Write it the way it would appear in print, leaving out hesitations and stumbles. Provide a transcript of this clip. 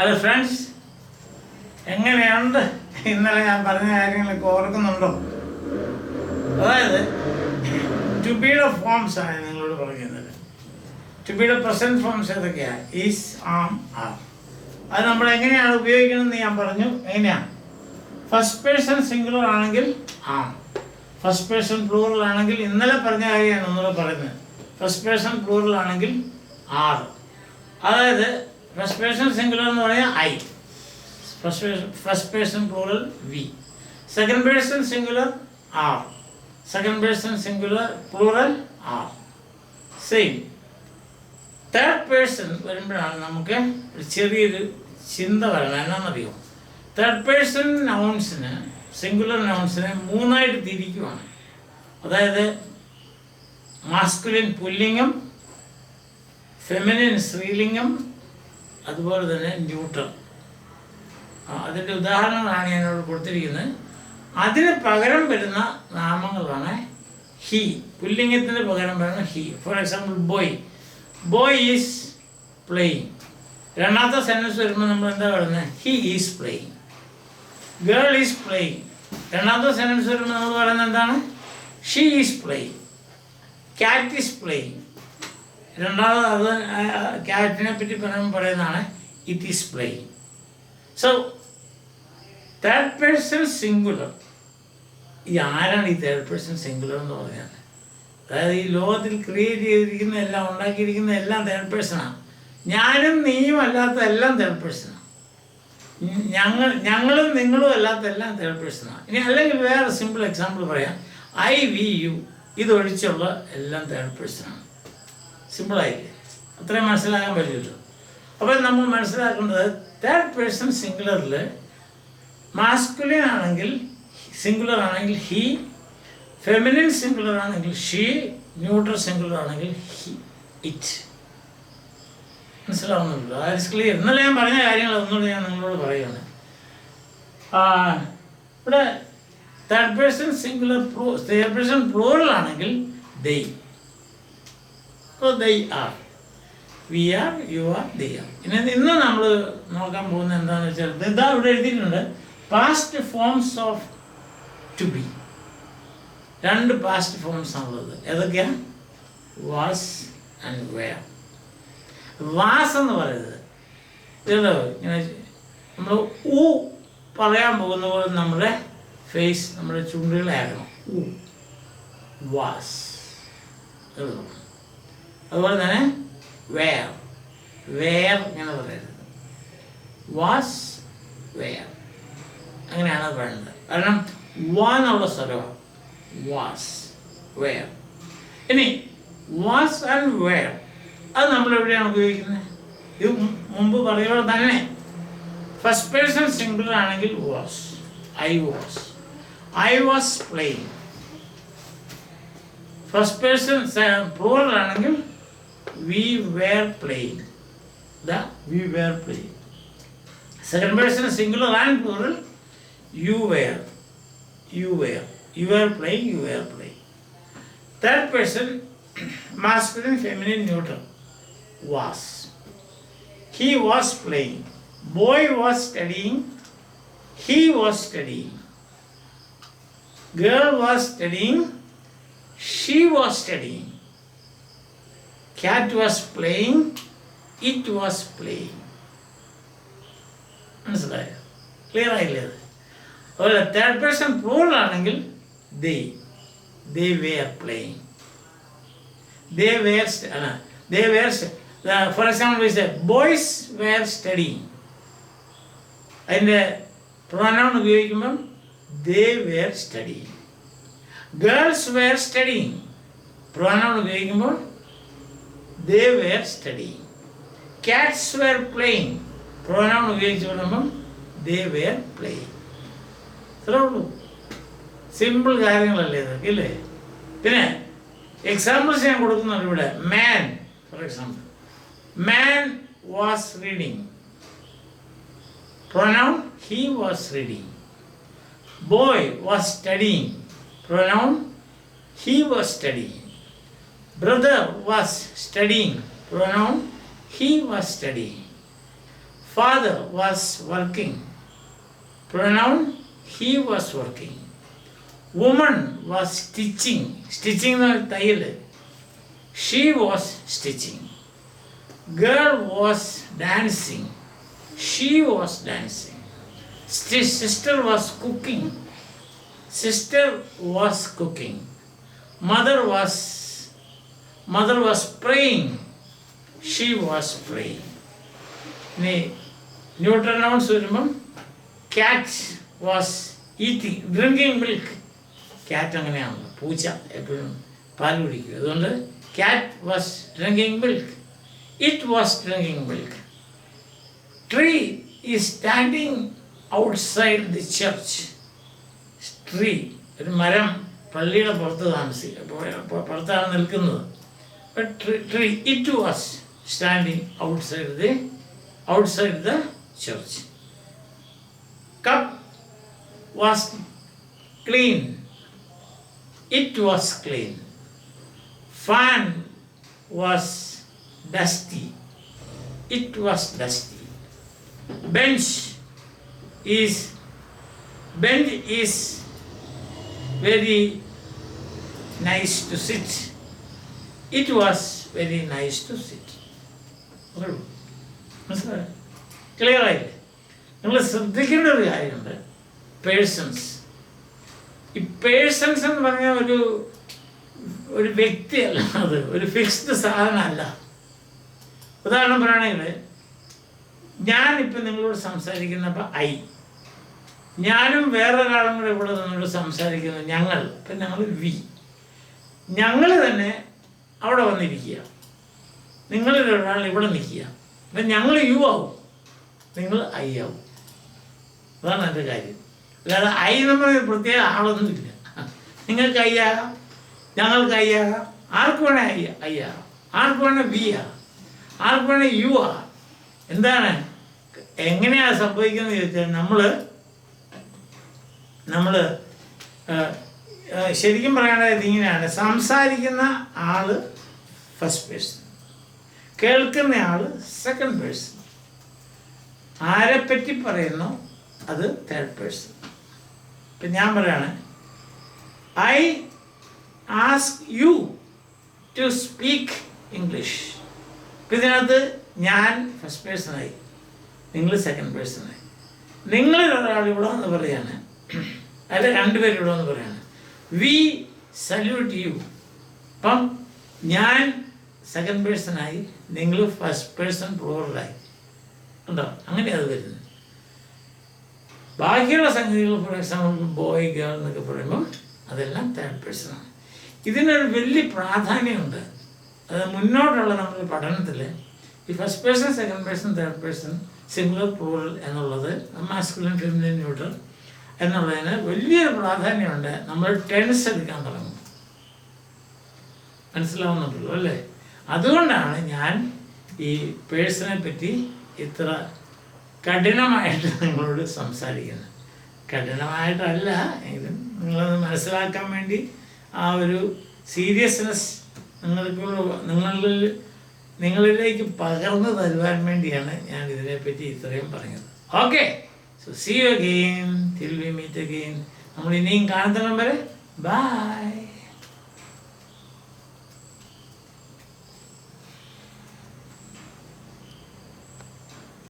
Hello friends, എങ്ങനെയുണ്ട്? ഇന്നലെ ഞാൻ പറഞ്ഞ കാര്യങ്ങളൊക്കെ ഓർക്കുന്നുണ്ടോ? അതായത് ടു ബിയുടെ ഫോംസ് ആണ് നിങ്ങളോട് പറയുന്നത്. ടു ബിയുടെ പ്രസൻറ്റ് ഫോംസ് ഏതൊക്കെയാണ്? Is, am, are. അത് നമ്മൾ എങ്ങനെയാണ് ഉപയോഗിക്കണമെന്ന് ഞാൻ പറഞ്ഞു. എങ്ങനെയാണ്? ഫസ്റ്റ് പേഴ്സൺ സിംഗുലർ ആണെങ്കിൽ ആം, ഫസ്റ്റ് പേഴ്സൺ പ്ലൂറൽ ആണെങ്കിൽ ഇന്നലെ പറഞ്ഞ കാര്യമാണ് ഒന്നുകൂടെ പറയുന്നത്. ഫസ്റ്റ് പേഴ്സൺ പ്ലൂറൽ ആണെങ്കിൽ ആർ. അതായത് ഫസ്റ്റ് പേഴ്സൺ സിംഗുലർ എന്ന് പറഞ്ഞാൽ I, first person plural we, second person singular are, second person singular plural are. Same third person വരുമ്പോഴാണ് നമുക്ക് ഒരു ചെറിയൊരു ചിന്ത വരണം. എന്നാണെന്നറിയോ? തേർഡ് പേഴ്സൺ നൗൺസിന്, സിംഗുലർ നൗൺസിനെ മൂന്നായിട്ട് തിരിക്കുവാണ്. അതായത് മാസ്കുലിൻ പുല്ലിംഗം, ഫെമിനിൻ സ്ത്രീലിംഗം, അതുപോലെ തന്നെ ന്യൂട്രൽ. അതിൻ്റെ ഉദാഹരണങ്ങളാണ് ഞാനിവിടെ കൊടുത്തിരിക്കുന്നത്. അതിന് പകരം വരുന്ന നാമങ്ങളാണ് ഹി. പുല്ലിംഗത്തിന് പകരം വരുന്ന he. For example boy, boy is playing. രണ്ടാമത്തെ സെൻറ്റൻസ് വരുമ്പോൾ നമ്മൾ എന്താ പറയുന്നത്? He is playing. Girl is playing. രണ്ടാമത്തെ സെൻറ്റൻസ് വരുമ്പോൾ നമ്മൾ പറയുന്നത് എന്താണ്? She is playing. Cat is playing. രണ്ടാമത് അത് ക്യാറ്റിനെ പറ്റി പറയുന്നതാണ് it is playing. So third person singular. ഈ ആരാണ് ഈ തേർഡ് പേഴ്സൺ സിംഗുലർ എന്ന് പറയുന്നത്? അതായത് ഈ ലോകത്തിൽ ക്രിയേറ്റ് ചെയ്തിരിക്കുന്ന എല്ലാം, ഉണ്ടാക്കിയിരിക്കുന്ന എല്ലാം തേർഡ് പേഴ്സണാണ്. ഞാനും നീയും അല്ലാത്ത എല്ലാം തേർഡ് പേഴ്സണാണ്. ഞങ്ങളും നിങ്ങളും അല്ലാത്ത എല്ലാം തേർഡ് പേഴ്സണാണ്. ഇനി അല്ലെങ്കിൽ വേറെ സിമ്പിൾ എക്സാമ്പിൾ പറയാം. ഐ, വി, യു ഇതൊഴിച്ചുള്ള എല്ലാം തേർഡ് പേഴ്സണാണ്. സിമ്പിളായില്ലേ? അത്രയും മനസ്സിലാക്കാൻ പറ്റുമല്ലോ. അപ്പോൾ നമ്മൾ മനസ്സിലാക്കേണ്ടത് തേർഡ് പേഴ്സൺ സിംഗുലറിൽ മാസ്കുലിൻ ആണെങ്കിൽ, സിംഗുലർ ആണെങ്കിൽ ഹി, ഫെമിനിൻ സിംഗുലർ ആണെങ്കിൽ ഷീ, ന്യൂട്രൽ സിംഗുലർ ആണെങ്കിൽ ഹി, ഇറ്റ്. മനസ്സിലാവുന്നുണ്ടല്ലോ? അത് ക്ലിയർ. ഇന്നലെ ഞാൻ പറഞ്ഞ കാര്യങ്ങൾ ഒന്നുകൂടി ഞാൻ നിങ്ങളോട് പറയുകയാണ്. ഇവിടെ third person singular, third person plural ആണെങ്കിൽ ദൈ. they are, we are, you are, they are. ഇന്ന് നമ്മൾ നോക്കാൻ പോകുന്നത് എന്താണെന്ന് വെച്ചാൽ ഇതാ ഇവിടെ എഴുതിയിട്ടുണ്ട്. Past forms of two B. രണ്ട് പാസ്റ്റ് ഫോംസ് ആണുള്ളത്. ഏതൊക്കെയാണ്? Was and wear. വാസ് എന്ന് പറയുന്നത് ഇതോ ഇങ്ങനെ നമ്മൾ ഊ പറയാൻ പോകുന്ന പോലെ നമ്മുടെ ഫേസ്, നമ്മുടെ ചുണ്ടുകളാകണം. ഊ, വാസ്. അതുപോലെ തന്നെ വേർ, വേർ ഇങ്ങനെ പറയരുത്. വാസ്, വേർ അങ്ങനെയാണ് പറയുന്നത്. കാരണം വാ എന്നുള്ള സ്വരമാണ്. Was, where. ഇനി വാസ് ആൻഡ് വേർ അത് നമ്മൾ എവിടെയാണ് ഉപയോഗിക്കുന്നത്? ഇത് മുമ്പ് പറയുമ്പോൾ തന്നെ ഫസ്റ്റ് പേഴ്സൺ സിംഗുലർ ആണെങ്കിൽ was, I was, I was playing. First person plural ആണെങ്കിൽ we were playing. We were playing. Second person singular and plural, you were, you were, you were playing, you were playing. Third person masculine, feminine, neutral, was. He was playing. Boy was studying. He was studying. Girl was studying. She was studying. Cat was playing, it was playing. മനസ്സിലായോ? Clear ആയില്ലേ? അതുപോലെ third person plural ആണെങ്കിൽ they were playing. They were for example we say boys were studying. അതിൻ്റെ pronoun ഉപയോഗിക്കുമ്പം they were studying. Girls were studying. pronoun ഉപയോഗിക്കുമ്പോൾ they were studying. Cats were playing. pronoun ഉപയോഗിച്ച് പറയുമ്പം they were playing. ഇത്രേ ഉള്ളൂ. Simple കാര്യങ്ങളല്ലേ ഇതൊക്കെ, ഇല്ലേ? പിന്നെ എക്സാമ്പിൾസ് ഞാൻ കൊടുക്കുന്നുണ്ട് ഇവിടെ. Man, for example, man was reading. pronoun he was reading. Boy was studying. pronoun he was studying. Brother was studying. pronoun he was studying. Father was working. Pronoun he was working. Woman was stitching. Stitching എന്ന് തയ്യൽ. She was stitching. Girl was dancing. She was dancing. Sister was cooking. Sister was cooking. Mother was praying. She was praying. ഇനി neutral nouns വരുമ്പം cat was eating drinking milk. Cat അങ്ങനെയാണല്ലോ, പൂച്ച എപ്പോഴും പാൽ കുടിക്കും. അതുകൊണ്ട് cat was drinking milk. It was drinking milk. Tree is standing outside the church. Tree ഒരു മരം പള്ളിയുടെ പുറത്താണ് നിൽക്കുന്നത്. Tree it was standing outside the church. Cup was clean. It was clean. Fan was dusty. It was dusty. Bench is very nice to sit. It was very nice to sit. മനസ്സിലായോ? Clear ആയില്ലേ? നിങ്ങൾ ശ്രദ്ധിക്കേണ്ട ഒരു കാര്യമുണ്ട്. Persons. ഈ persons എന്ന് പറഞ്ഞാൽ ഒരു വ്യക്തിയല്ല, അത് ഒരു ഫിക്സ്ഡ് സാധനമല്ല. ഉദാഹരണം പറയുകയാണെങ്കിൽ ഞാനിപ്പോൾ നിങ്ങളോട് സംസാരിക്കുന്നപ്പോൾ ഞാനും വേറൊരാളും കൂടെ ഇവിടെ നിന്നോട് സംസാരിക്കുന്നു, ഞങ്ങൾ. ഇപ്പം ഞങ്ങൾ ഞങ്ങൾ തന്നെ അവിടെ വന്നിരിക്കുക, നിങ്ങളിലൊരാൾ ഇവിടെ നിൽക്കുക. അപ്പം ഞങ്ങൾ യു ആവും, നിങ്ങൾ ഐ ആവും. അതാണ് എൻ്റെ കാര്യം. അല്ലാതെ നമ്മൾ പ്രത്യേക ആളൊന്നുമില്ല. നിങ്ങൾക്ക് ഐ ആകാം, ഞങ്ങൾക്ക് ഐ ആകാം, ആർക്ക് വേണേൽ ഐ ആകാം, ആർക്ക് വേണേൽ വി ആകാം, ആർക്ക് വേണേൽ യു ആകാം. എന്താണ് എങ്ങനെയാണ് സംഭവിക്കുന്നത് ചോദിച്ചാൽ നമ്മൾ ശരിക്കും പറയുകയാണെങ്കിൽ ഇങ്ങനെയാണ്. സംസാരിക്കുന്ന ആള് ഫസ്റ്റ് പേഴ്സൺ, കേൾക്കുന്ന ആള് സെക്കൻഡ് പേഴ്സൺ, ആരെപ്പറ്റി പറയുന്നു അത് തേർഡ് പേഴ്സൺ. ഇപ്പം ഞാൻ പറയാണ് I ask you to speak English. ഇപ്പം ഇതിനകത്ത് ഞാൻ ഫസ്റ്റ് പേഴ്സണായി, നിങ്ങൾ സെക്കൻഡ് പേഴ്സണായി. നിങ്ങളിലൊരാൾ ഇവിടെ വന്ന് പറയാണ്, അല്ല രണ്ടുപേരും ഇവിടെ വന്ന് പറയാണ് വി സല്യൂട്ട് യു. അപ്പം ഞാൻ സെക്കൻഡ് പേഴ്സണായി, നിങ്ങൾ ഫസ്റ്റ് പേഴ്സൺ പ്ലൂറലായി. ഉണ്ടോ? അങ്ങനെ അത് വരുന്നത്. ബാക്കിയുള്ള സംഗതികൾ ഫോർ എക്സാമ്പിൾ ബോയ് ഗേൾ എന്നൊക്കെ പറയുമ്പോൾ അതെല്ലാം തേർഡ് പേഴ്സണാണ്. ഇതിനൊരു വലിയ പ്രാധാന്യമുണ്ട്. അത് മുന്നോട്ടുള്ള നമ്മുടെ പഠനത്തിൽ ഈ first person, second person, third person, singular plural എന്നുള്ളത്, മാസ്കുലിൻ, ഫെമിനിൻ, ന്യൂട്രൽ എന്നുള്ളതിന് വലിയൊരു പ്രാധാന്യമുണ്ട്. നമ്മൾ ടെൻസ് എടുക്കാൻ തുടങ്ങും. മനസ്സിലാവുന്നുണ്ടല്ലോ അല്ലേ? അതുകൊണ്ടാണ് ഞാൻ ഈ പേഴ്സണെ പറ്റി ഇത്ര കഠിനമായിട്ട് നിങ്ങളോട് സംസാരിക്കുന്നത്. കഠിനമായിട്ടല്ല എങ്കിലും നിങ്ങളത് മനസ്സിലാക്കാൻ വേണ്ടി ആ ഒരു സീരിയസ്നെസ് നിങ്ങളിലേക്ക് പകർന്നു തരുവാൻ വേണ്ടിയാണ് ഞാൻ ഇതിനെപ്പറ്റി ഇത്രയും പറഞ്ഞത്. Okay, so see you again, till we meet again. നമ്മൾ ഇനിയും കാണുന്ന വരെ ബൈ.